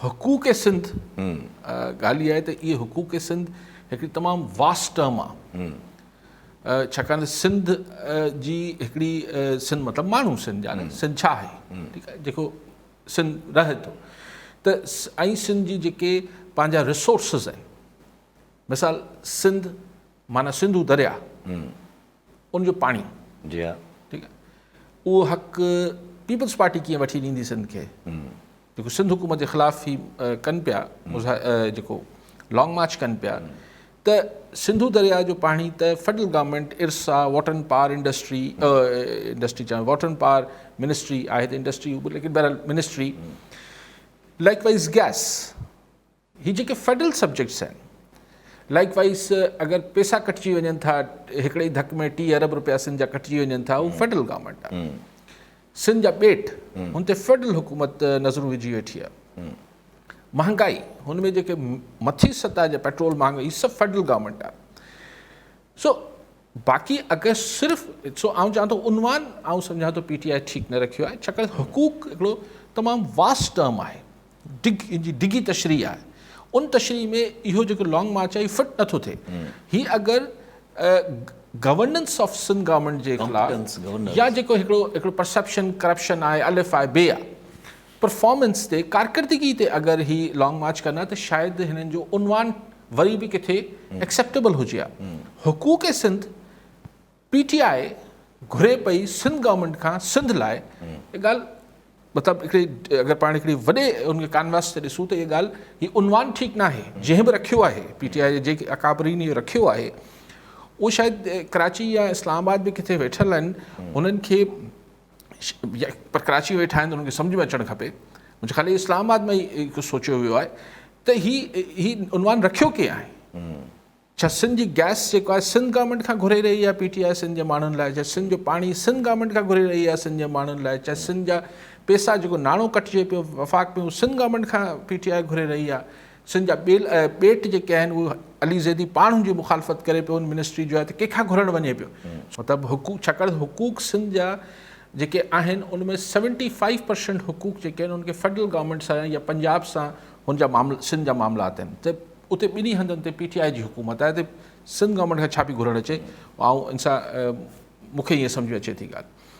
हुकूक सिंध ॻाल्हि आहे त इहे हुकूक सिंध हिकिड़ी तमामु वास्ट टर्म आहे छाकाणि त सिंध जी हिकिड़ी सिंध मतिलबु माण्हू सिंध जा न सिंध छा आहे ठीकु आहे जेको सिंध रहे थो त ऐं सिंध जी जेके पंहिंजा रिसोर्सिस आहिनि मिसाल सिंध माना सिंधू दरिया उनजो पाणी जी हा ठीकु आहे उहो हक़ु पीपल्स पार्टी कीअं वठी ॾींदी सिंध खे जेको सिंध हुकूमत जे ख़िलाफ़ ई कनि पिया जेको लॉन्ग मार्च कनि पिया त सिंधू दरिया जो पाणी त federal government IRSA water and power industry चवां वाटर एंड पावर मिनिस्ट्री आहे त इंडस्ट्री लेकिन बहरहाल मिनिस्ट्री लाइकवाइज़ गैस ही जेके फेडरल सब्जेक्ट्स आहिनि लाइकवाइज़ अगरि पैसा कटिजी वञनि था हिकिड़े ई धक में 30 अरब रुपया सिंध जा कटिजी वञनि था उहो फेडरल गवर्नमेंट आहे सिंध जा ॿेट हुन ते फेडरल हुकूमत नज़रूं विझी वेठी आहे महांगाई हुन में जेके मथी सतह जा पेट्रोल महांगाई ही सभु फेडरल गवर्नमेंट आहे सो बाक़ी अगरि सिर्फ़ु सो आउं चवां थो उनवान आउं सम्झां थो PTI ठीकु न रखियो आहे छाकाणि हुकूक हिकिड़ो तमामु वास्ट टर्म आहे डिघी तशरीह आहे उन तशरीह में इहो जेको लॉन्ग मार्च आहे इहो फिट नथो थिए ही अगरि गवर्नेंस ऑफ सिंध गवर्नमेंट जे ख़िलाफ़ या जेको हिकिड़ो परसेप्शन करप्शन आहे अलिफ आहे बे आहे परफॉर्मेंस ते कारकर्दगी ते अगरि ही लॉन्ग मार्च कंदा त शायदि हिननि जो उनवान वरी बि किथे एक्सेप्टेबल हुजे हा हुकूक सिंध PTI घुरे पई सिंध गवर्नमेंट खां सिंध लाइ हीअ ॻाल्हि मतिलबु हिकिड़ी अगरि पाण हिकिड़ी वॾे उनखे कानवास ते ॾिसूं त इहा ॻाल्हि हीअ उनवान ठीकु न आहे जंहिं बि रखियो आहे PTI जे जेके अकाबरीन इहो रखियो आहे उहो शायदि कराची या इस्लामाबाद बि किथे वेठल आहिनि हुननि खे पर कराची वेठा आहिनि त हुननि खे सम्झ में अचणु खपे मुंहिंजे ख़ाली इस्लामाबाद में ई हिकु सोचियो वियो आहे त ही उनवान रखियो कीअं आहे छा सिंध जी गैस जेको आहे सिंध गवर्नमेंट खां घुरे रही आहे PTI सिंध जे माण्हुनि लाइ छा सिंध जो पाणी सिंध गवर्नमेंट खां घुरे रही आहे सिंध जे माण्हुनि लाइ छा सिंध जा पैसा जेको नाणो कटिजे पियो वफ़ाक़ में उहो सिंध गवर्नमेंट खां PTI घुरे रही आहे सिंध जा ॿेट जेके आहिनि उहे अली ज़ैदी पाण हुनजी मुखालफ़त करे पियो उन मिनिस्ट्री जो आहे त कंहिंखां घुरणु वञे पियो मतिलबु हुकूक छाकाणि हुकूक सिंध जा जेके आहिनि उनमें 75% हुकूक जेके आहिनि उनखे फेडरल गवर्नमेंट सां या पंजाब सां हुनजा मामला सिंध जा मामलात आहिनि त उते ॿिन्ही हंधनि ते PTI जी हुकूमत आहे त सिंध गवर्नमेंट खां छा बि घुरणु अचे ऐं इन सां मूंखे ईअं सम्झ में अचे थी ॻाल्हि